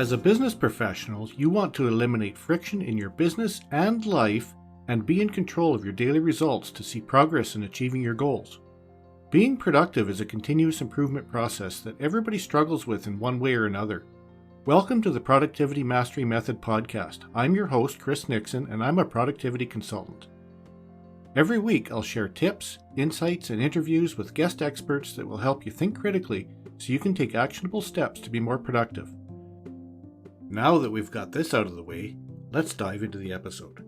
As a business professional, you want to eliminate friction in your business and life and be in control of your daily results to see progress in achieving your goals. Being productive is a continuous improvement process that everybody struggles with in one way or another. Welcome to the Productivity Mastery Method podcast. I'm your host, Chris Nixon, and I'm a productivity consultant. Every week, I'll share tips, insights, and interviews with guest experts that will help you think critically so you can take actionable steps to be more productive. Now that we've got this out of the way, let's dive into the episode.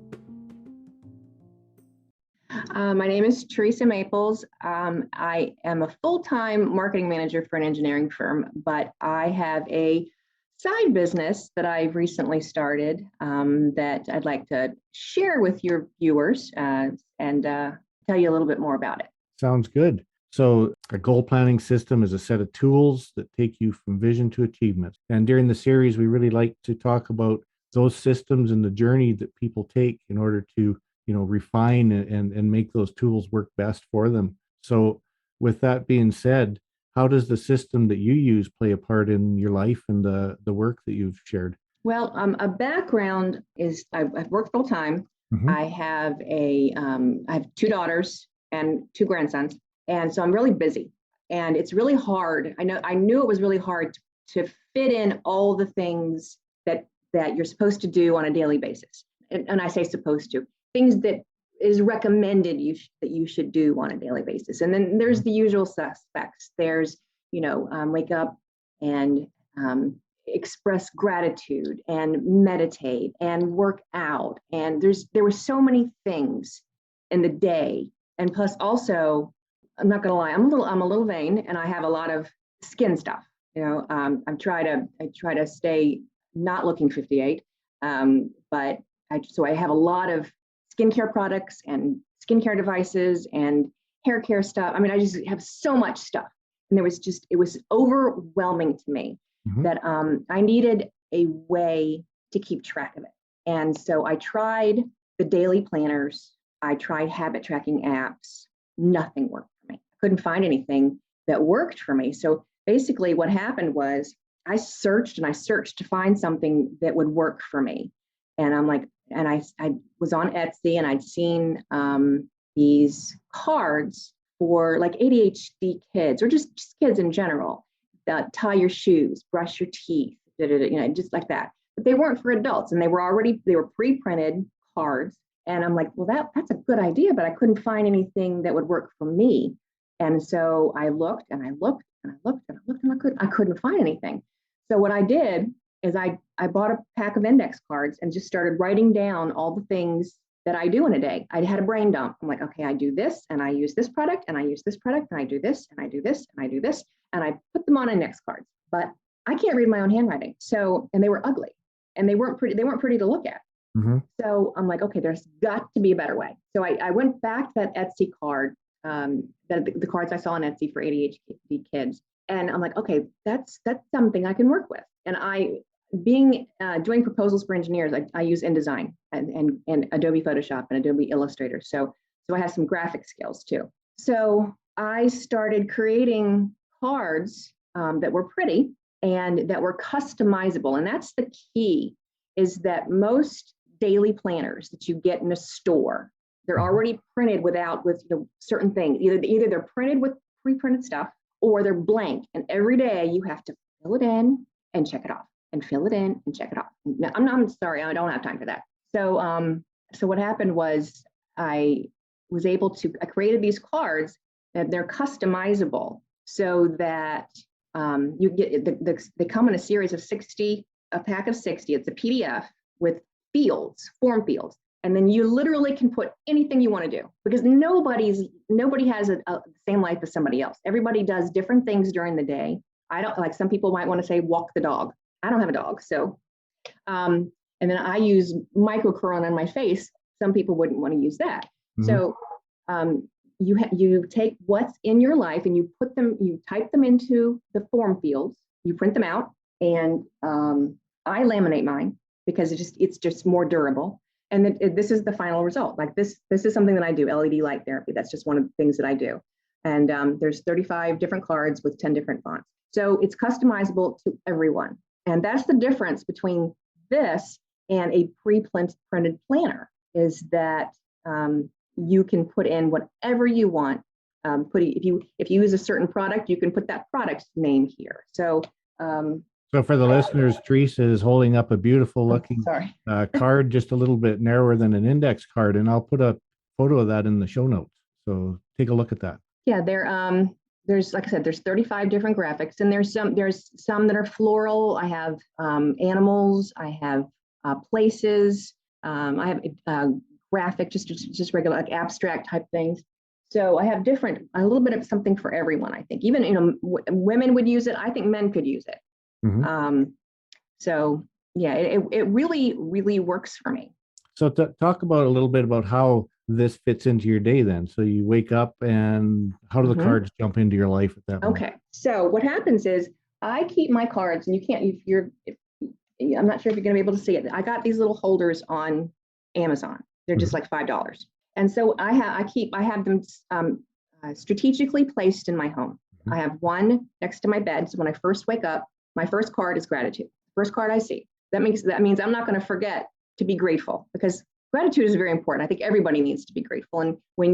My name is Theresa Maples. I am a full-time marketing manager for an engineering firm, but I have a side business that I've recently started that I'd like to share with your viewers and tell you a little bit more about it. Sounds good. So a goal planning system is a set of tools that take you from vision to achievement. And during the series, we really like to talk about those systems and the journey that people take in order to, refine and make those tools work best for them. So with that being said, how does the system that you use play a part in your life and the work that you've shared? Well, a background is I've worked full time. Mm-hmm. I have I have two daughters and two grandsons. And so I'm really busy, and it's really hard. I knew it was really hard to fit in all the things that you're supposed to do on a daily basis. And I say supposed to, things that is recommended that you should do on a daily basis. And then there's the usual suspects. There's, wake up and express gratitude and meditate and work out. And there were so many things in the day. And plus also, I'm not gonna lie, I'm a little vain, and I have a lot of skin stuff. I try to stay not looking 58, but I have a lot of skincare products and skincare devices and hair care stuff. I just have so much stuff, and it was overwhelming to me that I needed a way to keep track of it. And so I tried the daily planners, I tried habit tracking apps, nothing worked. Couldn't find anything that worked for me. So basically what happened was I searched to find something that would work for me. And I was on Etsy, and I'd seen these cards for like ADHD kids, or just kids in general, that tie your shoes, brush your teeth, just like that. But they weren't for adults, and they were pre-printed cards. And I'm like, well, that's a good idea, but I couldn't find anything that would work for me. And so I looked and I looked and I looked and I looked and I couldn't find anything. So what I did is I bought a pack of index cards and just started writing down all the things that I do in a day. I had a brain dump. I'm like, okay, I do this and I use this product and I use this product and I do this and I do this and I do this. And I put them on index cards, but I can't read my own handwriting. So, and they were ugly and they weren't pretty to look at. Mm-hmm. So I'm like, okay, there's got to be a better way. So I went back to that Etsy card, the cards I saw on Etsy for ADHD kids. And I'm like, okay, that's something I can work with. And doing proposals for engineers, I use InDesign and Adobe Photoshop and Adobe Illustrator. So I have some graphic skills too. So I started creating cards that were pretty and that were customizable. And that's the key, is that most daily planners that you get in a store, they're already printed with certain things. Either they're printed with pre-printed stuff, or they're blank. And every day you have to fill it in and check it off, and fill it in and check it off. Now, I'm sorry, I don't have time for that. So what happened was I created these cards that they're customizable, so that you get they come in a series of 60, a pack of 60. It's a PDF with form fields. And then you literally can put anything you want to do, because nobody has a same life as somebody else. Everybody does different things during the day. Some people might want to say walk the dog. I don't have a dog. So, and then I use microcurling on my face. Some people wouldn't want to use that. Mm-hmm. So you take what's in your life and you type them into the form fields, you print them out, and I laminate mine because it's just more durable. And this is the final result. Like this is something that I do, LED light therapy. That's just one of the things that I do. And there's 35 different cards with 10 different fonts. So it's customizable to everyone. And that's the difference between this and a pre-printed planner, is that you can put in whatever you want. If you use a certain product, you can put that product's name here. So for the listeners, Theresa is holding up a beautiful looking card, just a little bit narrower than an index card, and I'll put a photo of that in the show notes. So take a look at that. Yeah, there's, like I said, there's 35 different graphics, and there's some that are floral. I have animals. I have places. I have graphic, just regular, like abstract type things. So I have a little bit of something for everyone. I think even women would use it. I think men could use it. Mm-hmm. So yeah, it really works for me. So talk about a little bit about how this fits into your day then. So you wake up, and how do the cards jump into your life at that moment? Okay. So what happens is I keep my cards, and you can't, I'm not sure if you're going to be able to see it. I got these little holders on Amazon. They're just like $5. And so I have them strategically placed in my home. I have one next to my bed. So when I first wake up, my first card is gratitude. First card I see. That means I'm not going to forget to be grateful, because gratitude is very important. I think everybody needs to be grateful. And when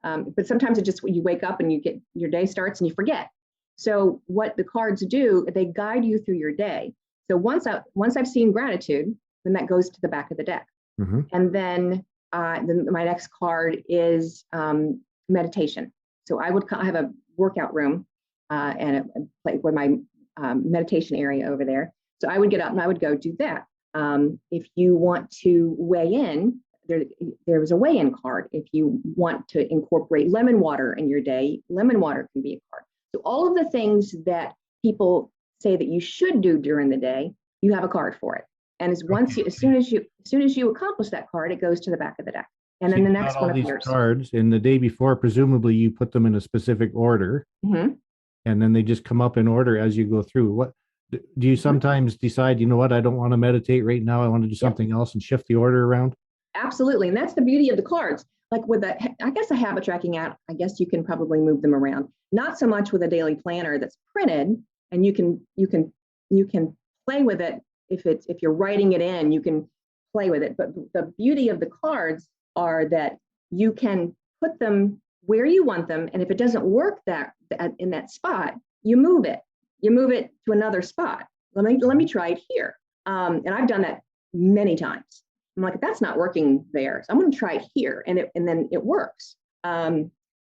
but sometimes you wake up and your day starts and you forget. So what the cards do, they guide you through your day. So once I've seen gratitude, then that goes to the back of the deck. Mm-hmm. And then my next card is meditation. So I have a workout room and a place where my meditation area over there. So I would get up and I would go do that. If you want to weigh in, there was a weigh-in card. If you want to incorporate lemon water in your day, lemon water can be a card. So all of the things that people say that you should do during the day, you have a card for it. And as soon as you accomplish that card, it goes to the back of the deck. And then the next one appears. Cards, and the day before, presumably you put them in a specific order, and then they just come up in order as you go through. What do you sometimes decide? You know what? I don't want to meditate right now. I want to do something else, and shift the order around. Absolutely, and that's the beauty of the cards. Like with a habit tracking app, I guess you can probably move them around. Not so much with a daily planner that's printed, and you can play with it. If you're writing it in, you can play with it. But the beauty of the cards are that you can put them where you want them, and if it doesn't work in that spot, you move it. You move it to another spot. Let me try it here. And I've done that many times. I'm like, that's not working there, so I'm going to try it here, and then it works.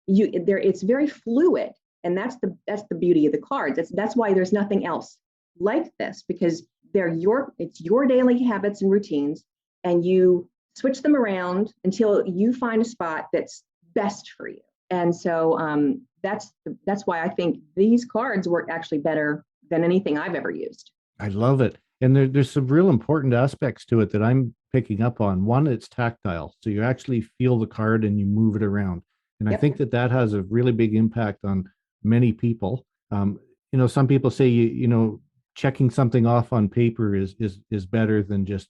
It's very fluid, and that's the beauty of the cards. That's why there's nothing else like this, because it's your daily habits and routines, and you switch them around until you find a spot that's best for you. And so that's why I think these cards work actually better than anything I've ever used. I love it. And there's some real important aspects to it that I'm picking up on. One, it's tactile. So you actually feel the card and you move it around. And I think that has a really big impact on many people. Some people say, checking something off on paper is better than just,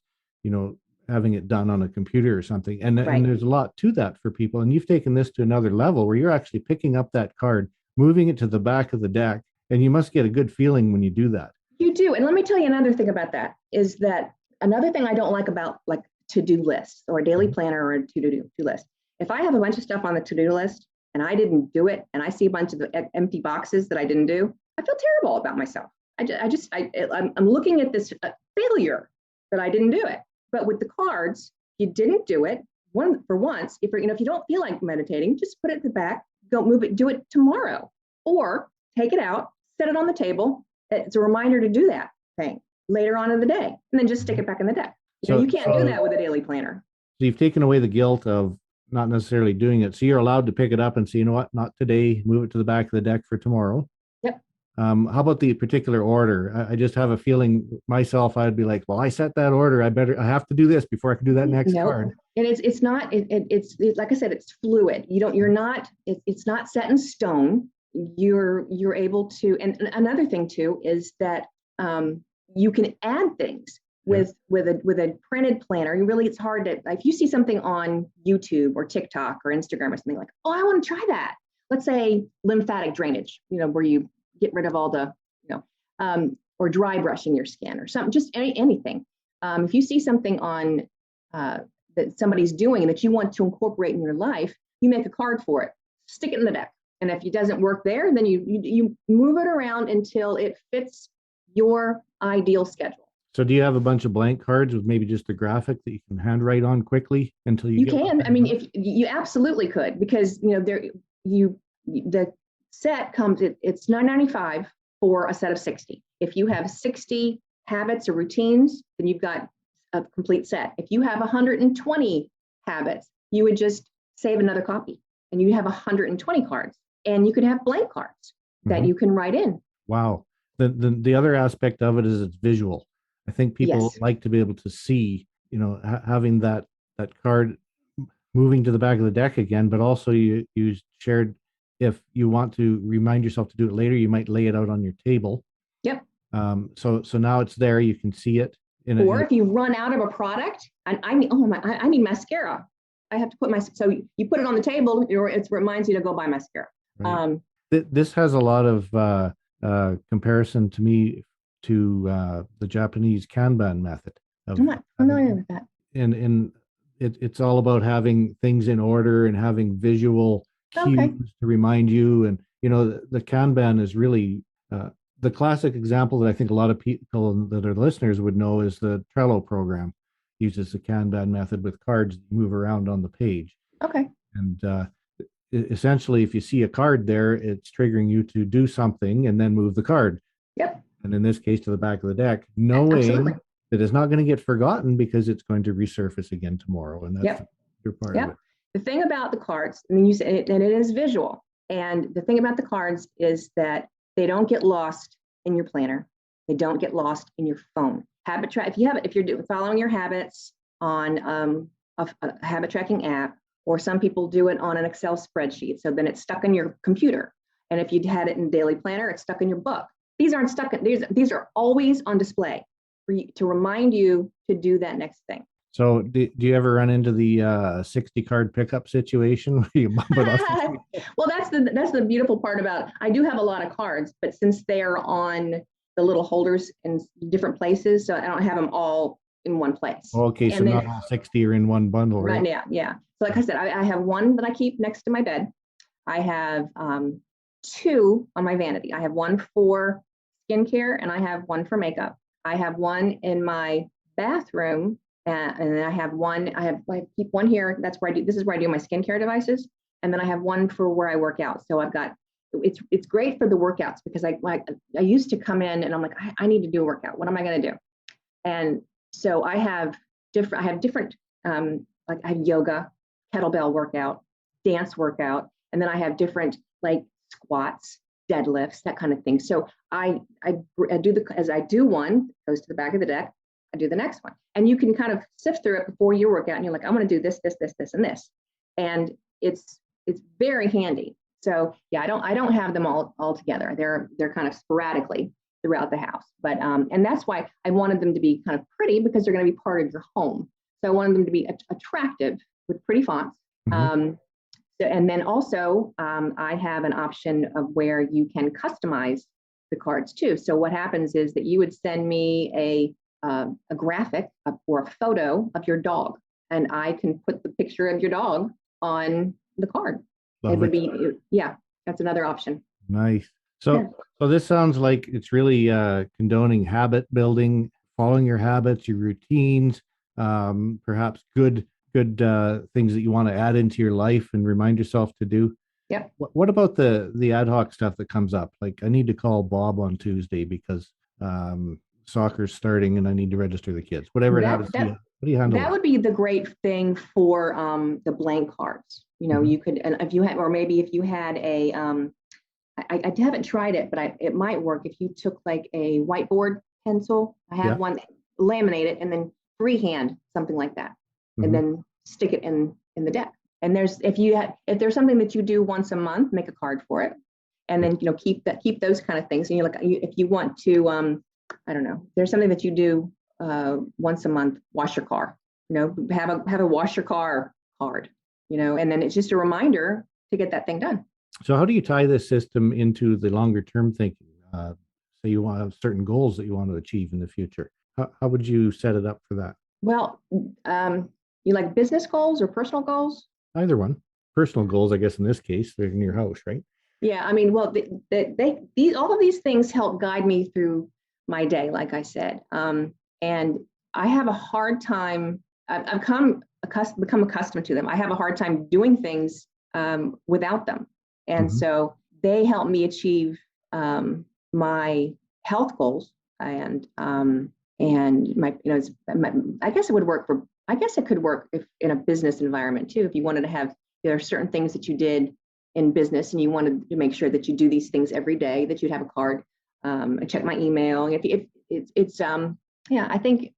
having it done on a computer or something. And there's a lot to that for people. And you've taken this to another level where you're actually picking up that card, moving it to the back of the deck. And you must get a good feeling when you do that. You do. And let me tell you another thing about that is that another thing I don't like about like to-do lists or a daily planner or a to-do list. If I have a bunch of stuff on the to-do list and I didn't do it, and I see a bunch of empty boxes that I didn't do, I feel terrible about myself. I'm looking at this failure that I didn't do it. But with the cards, you didn't do it for once. If you don't feel like meditating, just put it at the back, go move it, do it tomorrow, or take it out, set it on the table. It's a reminder to do that thing later on in the day, and then just stick it back in the deck. You can't do that with a daily planner. So you've taken away the guilt of not necessarily doing it. So you're allowed to pick it up and say, you know what, not today, move it to the back of the deck for tomorrow. Yep. How about the particular order? I just have a feeling myself, I'd be like, well, I set that order. I have to do this before I can do that next card. And it's not, it's like I said, it's fluid. It's not set in stone. You're able to, and another thing too, is that you can add things with a printed planner. It's hard to, if you see something on YouTube or TikTok or Instagram or something like, oh, I want to try that. Let's say lymphatic drainage, where you get rid of all the, or dry brushing your skin or something, just anything. If you see something on that somebody's doing that you want to incorporate in your life, you make a card for it, stick it in the deck. And if it doesn't work there, then you move it around until it fits your ideal schedule. So do you have a bunch of blank cards with maybe just a graphic that you can handwrite on quickly until you get can. I mean, if you absolutely could, because the set comes, it's $9.95 for a set of 60. If you have 60 habits or routines, then you've got a complete set. If you have 120 habits, you would just save another copy and you have 120 cards, and you could have blank cards that you can write in. Wow. The other aspect of it is it's visual. I think people like to be able to see, having that card moving to the back of the deck again, but also you shared, if you want to remind yourself to do it later, you might lay it out on your table. Yep. So now it's there, you can see it. Or if you run out of a product, and I need mascara. I have to put so you put it on the table, it reminds you to go buy mascara. Right. This has a lot of comparison to me to the Japanese Kanban method. I'm not familiar with that. And it's all about having things in order and having visual cues to remind you. And, the Kanban is really the classic example that I think a lot of people that are listeners would know is the Trello program uses the Kanban method with cards that you move around on the page. Okay. And essentially, if you see a card there, it's triggering you to do something and then move the card. Yep. And in this case, to the back of the deck, knowing that it's not going to get forgotten because it's going to resurface again tomorrow. And that's your part of it. The thing about the cards, I mean, you said it, and it is visual. And the thing about the cards is that they don't get lost in your planner. They don't get lost in your phone. Habit track. If you're following your habits on a habit tracking app, or some people do it on an Excel spreadsheet, so then it's stuck in your computer. And if you had it in daily planner, it's stuck in your book. These aren't stuck. These are always on display for you, to remind you to do that next thing. So do you ever run into the 60 card pickup situation where you bump it off? Well, that's the beautiful part about it. I do have a lot of cards, but since they're on the little holders in different places, so I don't have them all in one place. Okay, so not all 60 are in one bundle, right? Yeah. So like I said, I have one that I keep next to my bed. I have two on my vanity. I have one for skincare and I have one for makeup. I have one in my bathroom, and then I keep one here. This is where I do my skincare devices. And then I have one for where I work out. So it's great for the workouts, because I used to come in and I'm like, I need to do a workout. What am I going to do? And so I have different, like I have yoga, kettlebell workout, dance workout, and then I have different like squats, deadlifts, that kind of thing. So I do one, goes to the back of the deck, I do the next one. And you can kind of sift through it before your workout, and you're like, I'm going to do this, and this. And it's very handy. So yeah, I don't have them all together. They're kind of sporadically throughout the house. But and that's why I wanted them to be kind of pretty, because they're going to be part of your home. So I wanted them to be attractive with pretty fonts. Mm-hmm. And then also I have an option of where you can customize the cards too. So what happens is that you would send me a graphic or a photo of your dog, and I can put the picture of your dog on the card. That's another option. Nice. So this sounds like it's really condoning habit building, following your habits, your routines, perhaps good things that you want to add into your life and remind yourself to do. Yeah. What about the ad hoc stuff that comes up? Like, I need to call Bob on Tuesday because soccer's starting and I need to register the kids. Whatever it happens. What do you handle? That would be the great thing for the blank cards. You could, and if you had, or maybe if you had a I haven't tried it, but it might work if you took like a whiteboard pencil. I have one, laminate it, and then freehand something like that, and then stick it in the deck. And if there's something that you do once a month, make a card for it, and then keep those kind of things. And if you want to, I don't know, there's something that you do once a month, wash your car. Have a wash your car card. And then it's just a reminder to get that thing done. So how do you tie this system into the longer term thinking? say you want to have certain goals that you want to achieve in the future. How would you set it up for that? Well, you like business goals or personal goals? Either one. Personal goals, I guess, in this case, they're in your house, right? Yeah, I mean, well, these all of these things help guide me through my day, like I said. And I have a hard time. I've become accustomed to them. I have a hard time doing things without them, and Hmm. so they help me achieve my health goals and my, I guess it would work for. I guess it could work if in a business environment too. If you wanted to have, there are certain things that you did in business and you wanted to make sure that you do these things every day, that you'd have a card. I check my email. If it's yeah, I think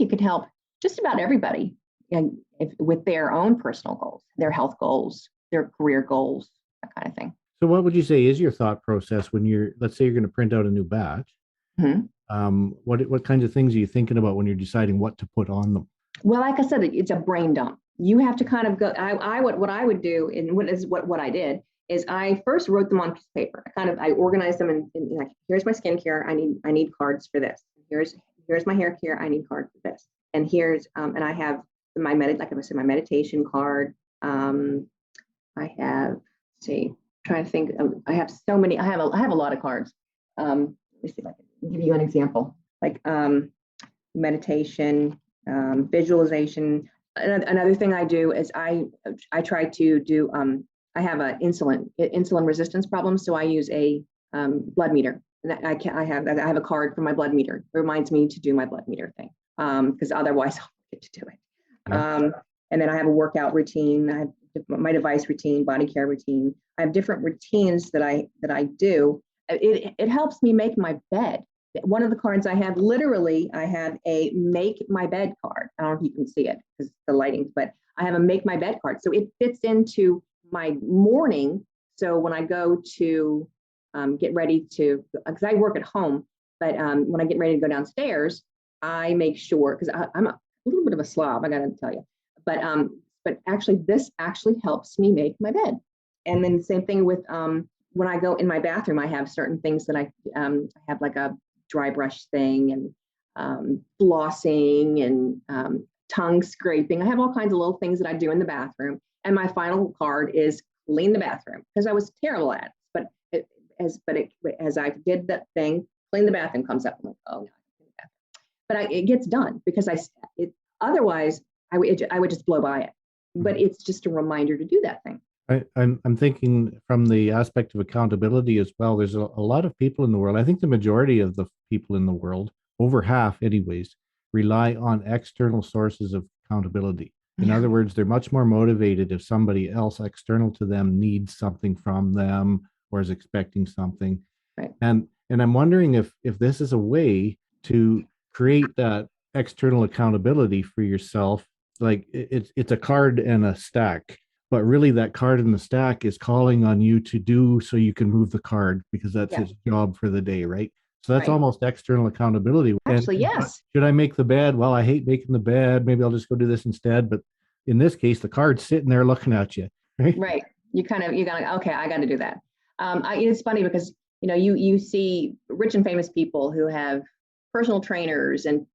it could help just about everybody, and with their own personal goals, their health goals, their career goals, that kind of thing. So, what would you say is your thought process when you're, let's say, you're going to print out a new batch? Mhm. What kinds of things are you thinking about when you're deciding what to put on them? Well, like I said, it's a brain dump. You have to kind of go. What I would do, and what I did is I first wrote them on piece of paper. I organized them in like, here's my skincare. I need cards for this. Here's my hair care. I need cards for this. And here's and I have like I said, my meditation card. I have, see, trying to think. I have so many. I have a lot of cards. Let me see if I can give you an example. Like meditation, visualization. Another thing I do is I try to do. I have an insulin resistance problem, so I use a blood meter. And I have a card for my blood meter. It reminds me to do my blood meter thing because otherwise I'll forget to do it. Yeah. And then I have a workout routine. I have my device routine, body care routine. I have different routines that I do. It helps me make my bed. One of the cards I have, literally, I have a make my bed card. I don't know if you can see it because the lighting, but I have a make my bed card. So it fits into my morning. So when I go to get ready to, because I work at home, but when I get ready to go downstairs, I make sure, because I'm a little bit of a slob, I got to tell you, but actually this actually helps me make my bed. And then same thing with when I go in my bathroom, I have certain things that I have, like a dry brush thing and flossing and tongue scraping. I have all kinds of little things that I do in the bathroom. And my final card is clean the bathroom, because I was terrible at it. But as I did that thing, clean the bathroom comes up. I'm like, oh, no, but it gets done because otherwise I would just blow by it. But it's just a reminder to do that thing. I'm thinking from the aspect of accountability as well. There's a lot of people in the world. I think the majority of the people in the world, over half anyways, rely on external sources of accountability. In other words, they're much more motivated if somebody else external to them needs something from them or is expecting something. Right. And I'm wondering if this is a way to create that external accountability for yourself. Like it's a card and a stack, but really that card in the stack is calling on you to do so you can move the card because that's Yeah. his job for the day, right? So that's Right. almost external accountability. Actually, yes. Should I make the bed? Well, I hate making the bed. Maybe I'll just go do this instead. But in this case, the card's sitting there looking at you, right? Right. You gotta, okay, I got to do that. It's funny because you see rich and famous people who have personal trainers and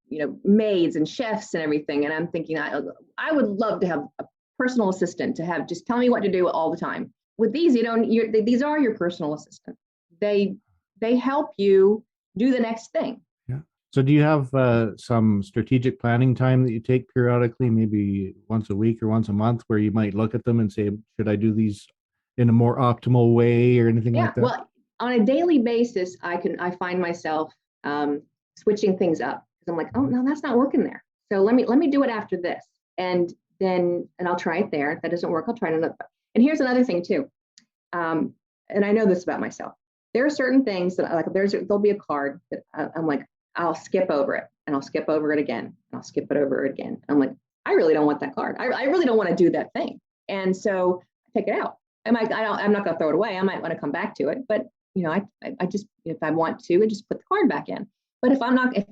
maids and chefs and everything, and I'm thinking I would love to have a personal assistant to have just tell me what to do all the time. With these, these are your personal assistant. They help you do the next thing. Yeah. So do you have some strategic planning time that you take periodically, maybe once a week or once a month, where you might look at them and say, should I do these in a more optimal way or anything like that? Well, on a daily basis, I find myself switching things up because I'm like, oh no, that's not working there. So let me do it after this, and I'll try it there. If that doesn't work, I'll try another. And here's another thing too, and I know this about myself. There are certain things that there'll be a card that I'm like, I'll skip over it, and I'll skip over it again, and I'll skip it over it again. I'm like, I really don't want that card. I really don't want to do that thing, and so I take it out. I'm not going to throw it away. I might want to come back to it, but I just, if I want to, I just put the card back in. But if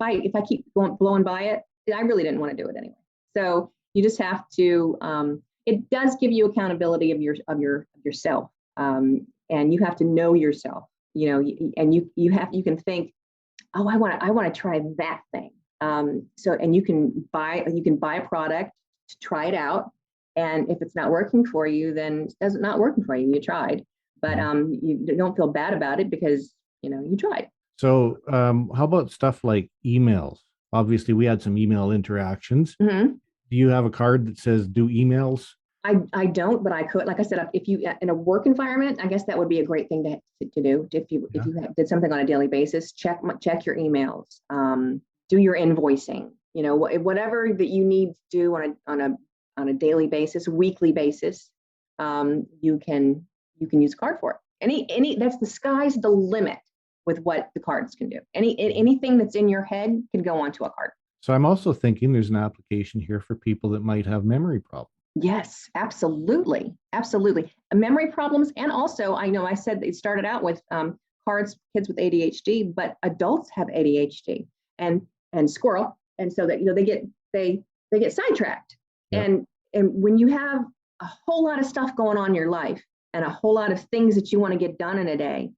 I keep blowing by it, I really didn't want to do it anyway. So you just have to. It does give you accountability of yourself, and you have to know yourself. and you can think, oh, I want to try that thing. And you can buy a product to try it out. And if it's not working for you, then it's not working for you. You tried, but you don't feel bad about it because you tried. So, how about stuff like emails? Obviously, we had some email interactions. Mm-hmm. Do you have a card that says do emails? I don't, but I could. Like I said, if you in a work environment, I guess that would be a great thing to do. If you did something on a daily basis, check your emails, do your invoicing. Whatever that you need to do on a daily basis, weekly basis, you can use a card for it. That's the sky's the limit with what the cards can do. Anything that's in your head can go onto a card. So I'm also thinking there's an application here for people that might have memory problems. Yes, absolutely. Absolutely. Memory problems. And also, I know I said they started out with cards, kids with ADHD, but adults have ADHD and squirrel. And so that, they get sidetracked. Yep. And when you have a whole lot of stuff going on in your life and a whole lot of things that you want to get done in a day,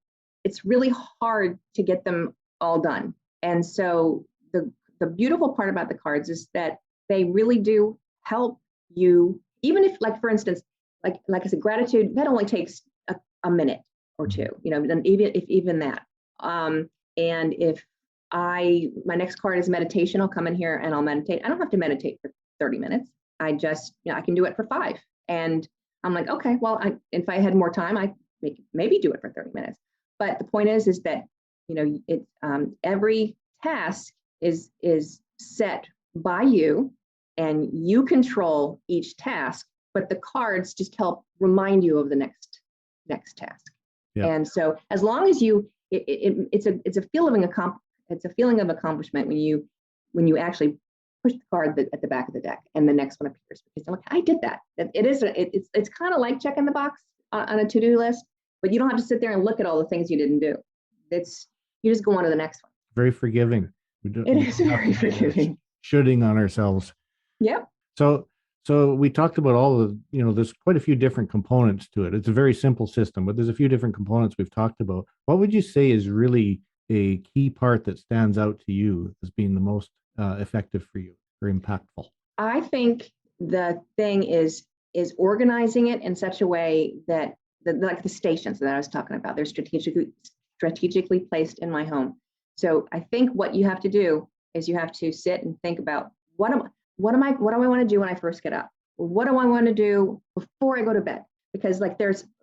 it's really hard to get them all done. And so the beautiful part about the cards is that they really do help you. Even if, like, for instance, like I said, gratitude, that only takes a minute or two, and even that. And if my next card is meditation, I'll come in here and I'll meditate. I don't have to meditate for 30 minutes. I just, I can do it for 5. And I'm like, okay, well, if I had more time, I maybe do it for 30 minutes. But the point is that, every task is set by you, and you control each task, but the cards just help remind you of the next task. Yeah. And so as long as it's a feeling of accomplishment when you actually push the card at the back of the deck and the next one appears, because I'm like, I did that. It's kind of like checking the box on a to-do list, but you don't have to sit there and look at all the things you didn't do. You just go on to the next one. Very forgiving. It is very forgiving. Shooting on ourselves. Yep. So we talked about all of, there's quite a few different components to it. It's a very simple system, but there's a few different components we've talked about. What would you say is really a key part that stands out to you as being the most effective for you or impactful? I think the thing is organizing it in such a way that like the stations that I was talking about, they're strategically placed in my home. So I think what you have to do is you have to sit and think about what do I want to do when I first get up? What do I want to do before I go to bed? Because, like,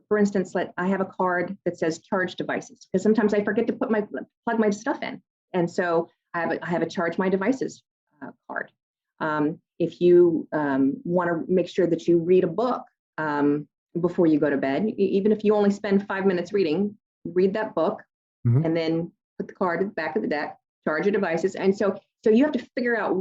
for instance, I have a card that says charge devices, because sometimes I forget to plug my stuff in. And so I have a charge my devices card. If you want to make sure that you read a book before you go to bed, even if you only spend 5 minutes reading, read that book, mm-hmm. and then put the card at the back of the deck, charge your devices. And so you have to figure out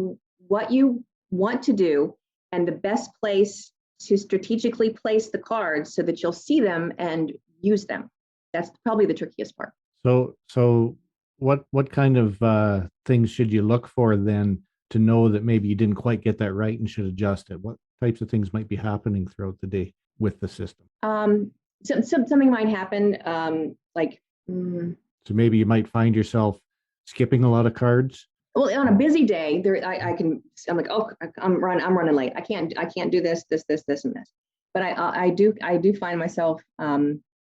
what you want to do and the best place to strategically place the cards so that you'll see them and use them. That's probably the trickiest part. So what kind of things should you look for then to know that maybe you didn't quite get that right and should adjust it? What types of things might be happening throughout the day with the system? Something might happen, So maybe you might find yourself skipping a lot of cards. Well, on a busy day, I'm like, oh, I'm running late. I can't do this, and this. But I do find myself,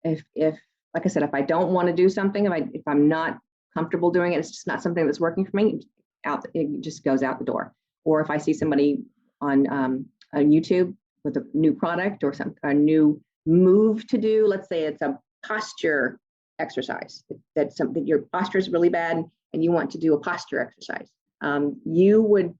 if like I said, if I don't want to do something, if I'm not comfortable doing it, it's just not something that's working for me, it just goes out the door. Or if I see somebody on YouTube with a new product or a new move to do, let's say it's a posture exercise, that's something, your posture is really bad and you want to do a posture exercise. You would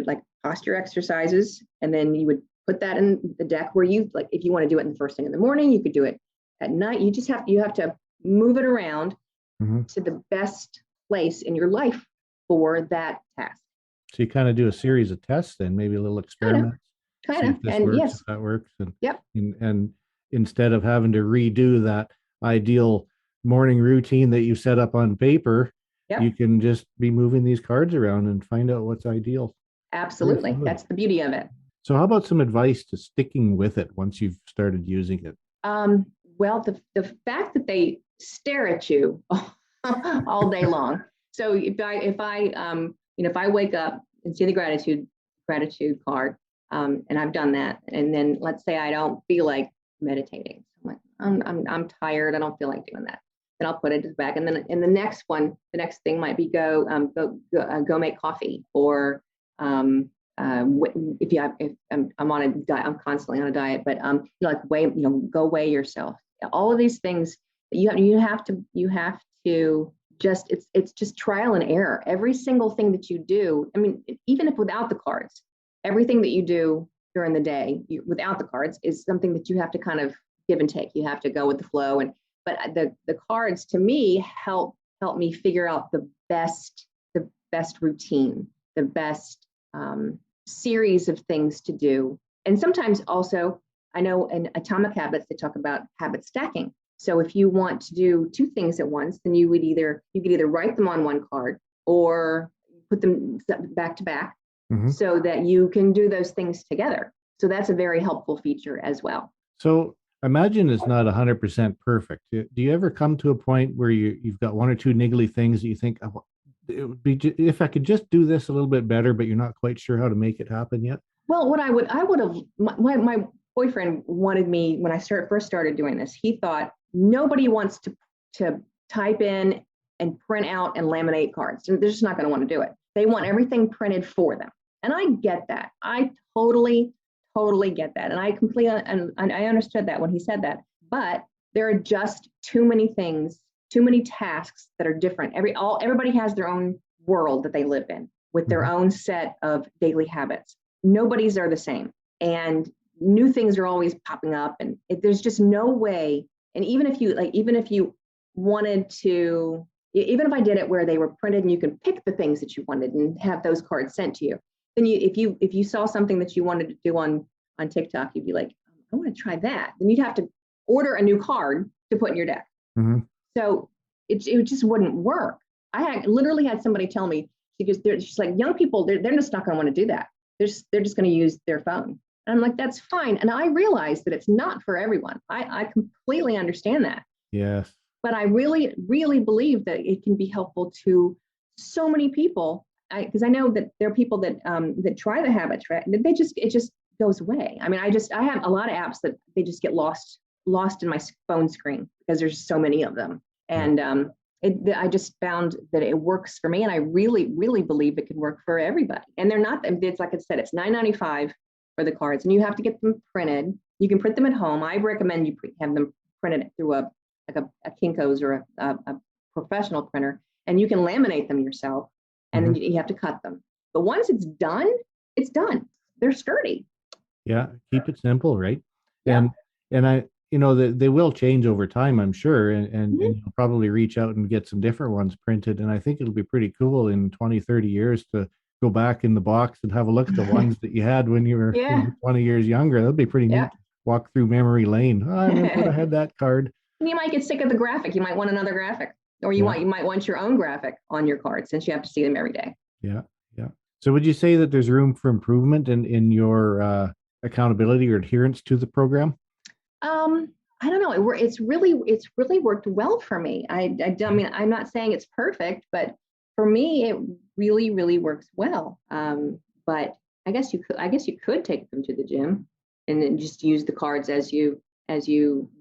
like posture exercises, and then you would put that in the deck where if you want to do it in the first thing in the morning, you could do it at night. You have to move it around, mm-hmm. to the best place in your life for that task. So you kind of do a series of tests, then maybe a little experiment. Kind of. And works, yes, if that works. And, yep. And instead of having to redo that ideal morning routine that you set up on paper, yep. you can just be moving these cards around and find out what's ideal. Absolutely. That's the beauty of it. So how about some advice to sticking with it once you've started using it? Well, the fact that they stare at you all day long. So if I wake up and see the gratitude card, and I've done that, and then let's say I don't feel like meditating, I'm like, I'm tired, I don't feel like doing that. Then I'll put it back, and then in the next thing might be go make coffee, or if I'm on a diet, I'm constantly on a diet, but go weigh yourself. All of these things that you have to just, it's just trial and error. Every single thing that you do, I mean, even if without the cards, everything that you do during the day without the cards is something that you have to kind of give and take. You have to go with the flow, but the cards to me help me figure out the best routine, the best series of things to do. And sometimes also, I know in Atomic Habits, they talk about habit stacking. So if you want to do two things at once, then you could either write them on one card or put them back to back, so that you can do those things together. So that's a very helpful feature as well. So imagine it's not 100% perfect. Do you ever come to a point where you've got one or two niggly things that you think, oh, it would be if I could just do this a little bit better, but you're not quite sure how to make it happen yet? Well, what I would have, my boyfriend wanted me, when I first started doing this, he thought nobody wants to type in and print out and laminate cards. They're just not going to want to do it. They want everything printed for them. And I get that. I totally get that. And I completely, and I understood that when he said that, but there are just too many things, too many tasks that are different. Everybody has their own world that they live in with their own set of daily habits. Nobody's are the same. And new things are always popping up, and there's just no way. And even if you wanted to, even if I did it where they were printed and you can pick the things that you wanted and have those cards sent to you, then if you saw something that you wanted to do on TikTok, you'd be like, I want to try that. Then you'd have to order a new card to put in your deck. So it just wouldn't work. I literally had somebody tell me, she's like, young people, they're just not going to want to do that. They're just going to use their phone. And I'm like, that's fine. And I realize that it's not for everyone. I completely understand that. Yes. But I really, really believe that it can be helpful to so many people. Because I know that there are people that try the habit track, it just goes away. I mean, I have a lot of apps that they just get lost in my phone screen because there's so many of them. And I just found that it works for me, and I really, really believe it can work for everybody. And they're not. It's like I said, it's $9.95 for the cards, and you have to get them printed. You can print them at home. I recommend you have them printed through a Kinko's or a professional printer, and you can laminate them yourself. And then you have to cut them. But once it's done, it's done. They're sturdy. Yeah, keep it simple, right? Yeah. And I, they will change over time, I'm sure, and you'll probably reach out and get some different ones printed. And I think it'll be pretty cool in 20, 30 years to go back in the box and have a look at the ones that you had when you were 20 years younger. That'd be pretty neat. Walk through memory lane. Oh, I remember when I had that card. And you might get sick of the graphic. You might want another graphic. Or you might want your own graphic on your card, since you have to see them every day. Yeah. So would you say that there's room for improvement in your accountability or adherence to the program? I don't know. It's really worked well for me. I mean, I'm not saying it's perfect, but for me, it really, really works well. But I guess you could take them to the gym and then just use the cards as you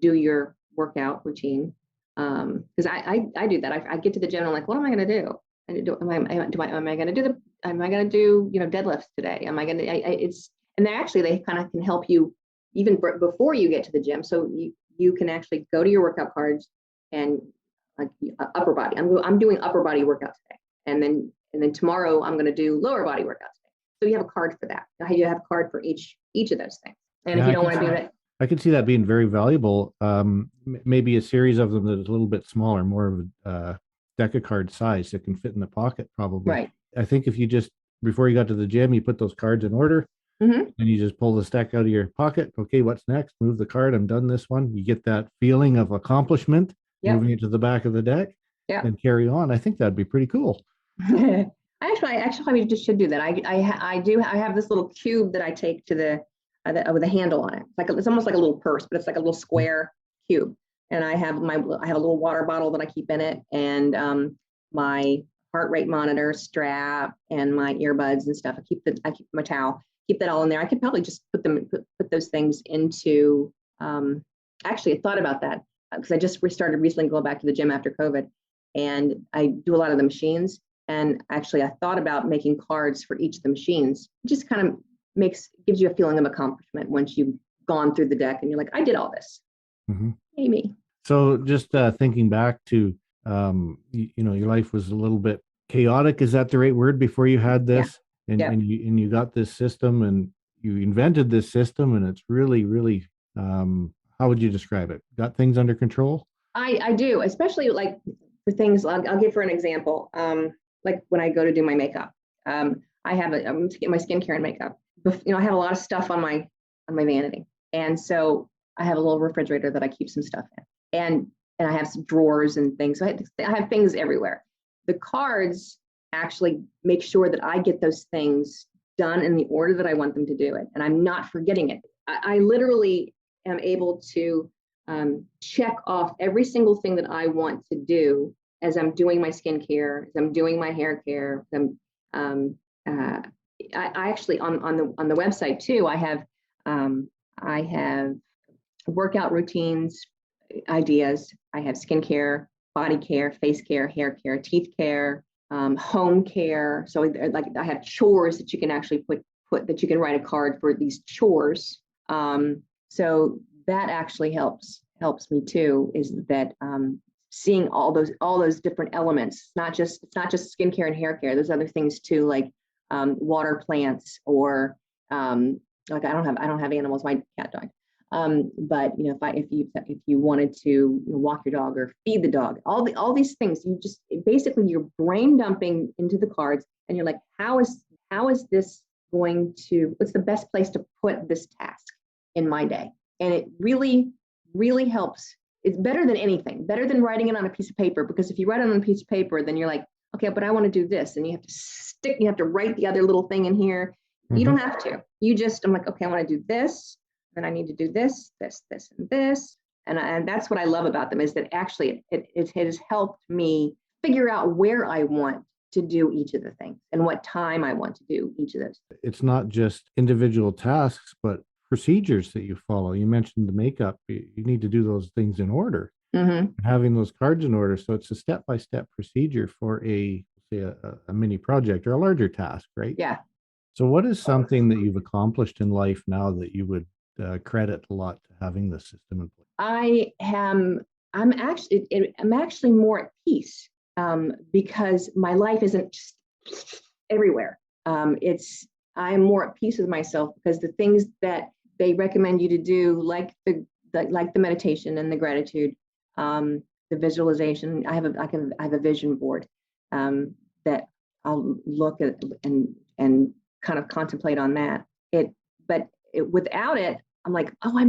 do your workout routine. Because I do that. I get to the gym and I'm like, what am I going to do? Am I going to do deadlifts today? Am I going to? And they kind of can help you even before you get to the gym. So you can actually go to your workout cards and like upper body. I'm doing upper body workout today, and then tomorrow I'm going to do lower body workout today. So you have a card for that. You have a card for each of those things. And if you don't want to do that. I can see that being very valuable. Maybe a series of them that is a little bit smaller, more of a deck of card size that can fit in the pocket, probably. Right. I think if you just, before you got to the gym, you put those cards in order, and you just pull the stack out of your pocket. Okay, what's next? Move the card. I'm done this one. You get that feeling of accomplishment, moving it to the back of the deck, and carry on. I think that'd be pretty cool. I actually just should do that. I have this little cube that I take to with a handle on it. It's almost like a little purse, but it's like a little square cube. and I have a little water bottle that I keep in it, and my heart rate monitor strap and my earbuds and stuff. I keep my towel, keep that all in there. I could probably just put those things into. Actually, I thought about that because I just restarted recently going back to the gym after COVID, and I do a lot of the machines. And actually, I thought about making cards for each of the machines. It just kind of gives you a feeling of accomplishment once you've gone through the deck and you're like, I did all this. Mm-hmm. Hey, me. So just thinking back to, your life was a little bit chaotic. Is that the right word before you had this? Yeah. Yep. And you got this system and you invented this system and it's really, really, how would you describe it? Got things under control? I do, especially like for things, I'll give for an example. Like when I go to do my makeup, I'm getting my skincare and makeup. I have a lot of stuff on my vanity. And so I have a little refrigerator that I keep some stuff in. And I have some drawers and things. So I have things everywhere. The cards actually make sure that I get those things done in the order that I want them to do it. And I'm not forgetting it. I literally am able to check off every single thing that I want to do as I'm doing my skincare, as I'm doing my hair care. I actually on the website too, I have workout routines, ideas. I have skincare, body care, face care, hair care, teeth care, home care. So like I have chores that you can actually put that you can write a card for these chores. So that actually helps me too, is that seeing all those different elements. It's not just skincare and hair care. There's other things too, like water plants, or like I don't have animals. My cat died. But if you wanted to walk your dog or feed the dog, all these things, basically you're brain dumping into the cards, and you're like, how is this what's the best place to put this task in my day? And it really, really helps. It's better than anything, better than writing it on a piece of paper, because if you write it on a piece of paper, then you're like, okay, but I want to do this. And you have to write the other little thing in here. Mm-hmm. You don't have to. I'm like, okay, I want to do this. And I need to do this, and this. And that's what I love about them, is that actually it has helped me figure out where I want to do each of the things and what time I want to do each of those. It's not just individual tasks, but procedures that you follow. You mentioned the makeup. You need to do those things in order. Mm-hmm. Having those cards in order. So it's a step-by-step procedure for a mini project or a larger task, right? Yeah. So what is something that you've accomplished in life now that you would credit a lot to having this system in place? I'm actually more at peace, because my life isn't just everywhere. I'm more at peace with myself, because the things that they recommend you to do, like the meditation and the gratitude, the visualization. I have a vision board that I'll look at and kind of contemplate on that. Without it, I'm like, oh, I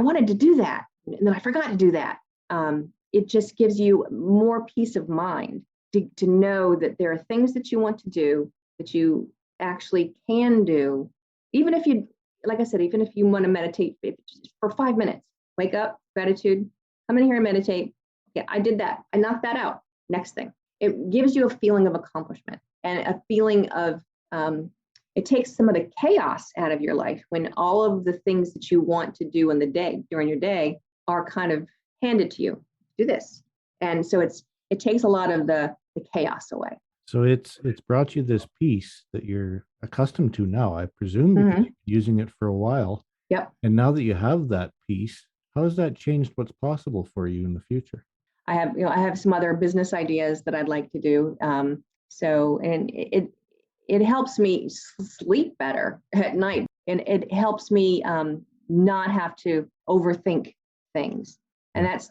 wanted to do that, and then I forgot to do that. It just gives you more peace of mind to know that there are things that you want to do that you actually can do, even if you, like I said, even if you want to meditate for 5 minutes. Wake up, gratitude, come in here and meditate. Okay, I did that. I knocked that out. Next thing. It gives you a feeling of accomplishment and a feeling of, it takes some of the chaos out of your life when all of the things that you want to do during your day are kind of handed to you. Do this. And so it takes a lot of the chaos away. So it's brought you this peace that you're accustomed to now, I presume, because you've been using it for a while. Yep. And now that you have that peace, how has that changed what's possible for you in the future? I have some other business ideas that I'd like to do. And it helps me sleep better at night, and it helps me not have to overthink things. And that's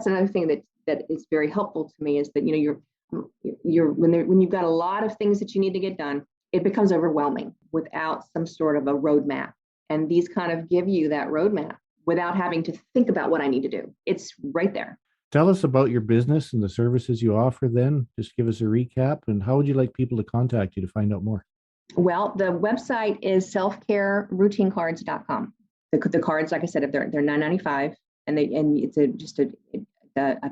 another thing that is very helpful to me, is that when you've got a lot of things that you need to get done, it becomes overwhelming without some sort of a roadmap. And these kind of give you that roadmap without having to think about what I need to do. It's right there. Tell us about your business and the services you offer then. Just give us a recap, and how would you like people to contact you to find out more? Well, the website is selfcareroutinecards.com. The cards, like I said, they're $9.95. and it's a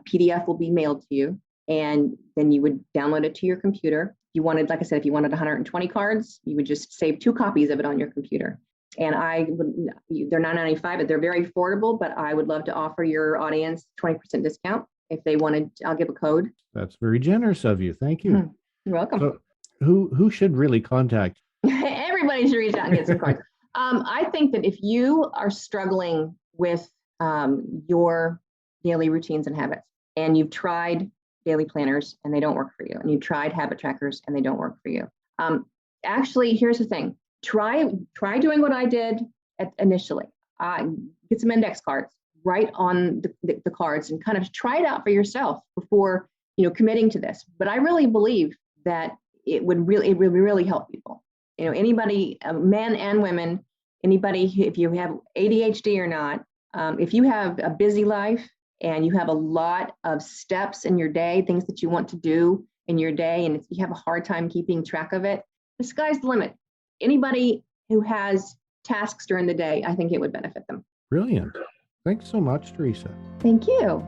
PDF will be mailed to you, and then you would download it to your computer. If you wanted, like I said, if you wanted 120 cards, you would just save 2 copies of it on your computer. And they're $9.95, but they're very affordable. But I would love to offer your audience 20% discount if they wanted. I'll give a code. That's very generous of you. Thank you. You're welcome. So who should really contact? Everybody should reach out and get some cards. I think that if you are struggling with your daily routines and habits, and you've tried daily planners and they don't work for you, and you've tried habit trackers and they don't work for you, actually, here's the thing. Try doing what I did initially. Get some index cards, write on the cards, and kind of try it out for yourself before committing to this. But I really believe that it would really help people. Anybody, men and women, anybody, if you have ADHD or not, if you have a busy life and you have a lot of steps in your day, things that you want to do in your day, and if you have a hard time keeping track of it, the sky's the limit. Anybody who has tasks during the day, I think it would benefit them. Brilliant. Thanks so much, Theresa. Thank you.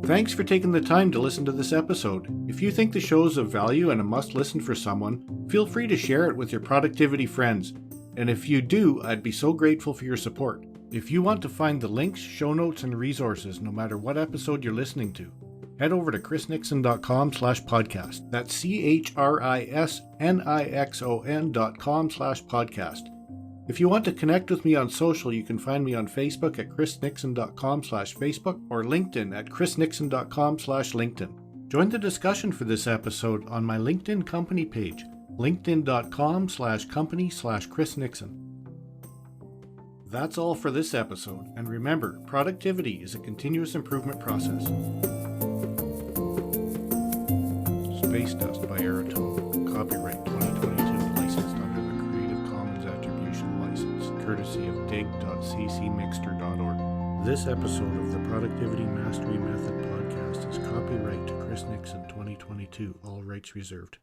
Thanks for taking the time to listen to this episode. If you think the show is of value and a must listen for someone, feel free to share it with your productivity friends. And if you do, I'd be so grateful for your support. If you want to find the links, show notes, and resources, no matter what episode you're listening to, head over to chrisnixon.com/podcast. That's CHRISNIXON.com/podcast. If you want to connect with me on social, you can find me on Facebook at chrisnixon.com/Facebook or LinkedIn at chrisnixon.com/LinkedIn. Join the discussion for this episode on my LinkedIn company page, linkedin.com/company/chrisnixon. That's all for this episode, and remember, productivity is a continuous improvement process. Space Dust by Aerotone, copyright 2022, licensed under the Creative Commons Attribution License, courtesy of dig.ccmixter.org. This episode of the Productivity Mastery Method podcast is copyright to Chris Nixon 2022, all rights reserved.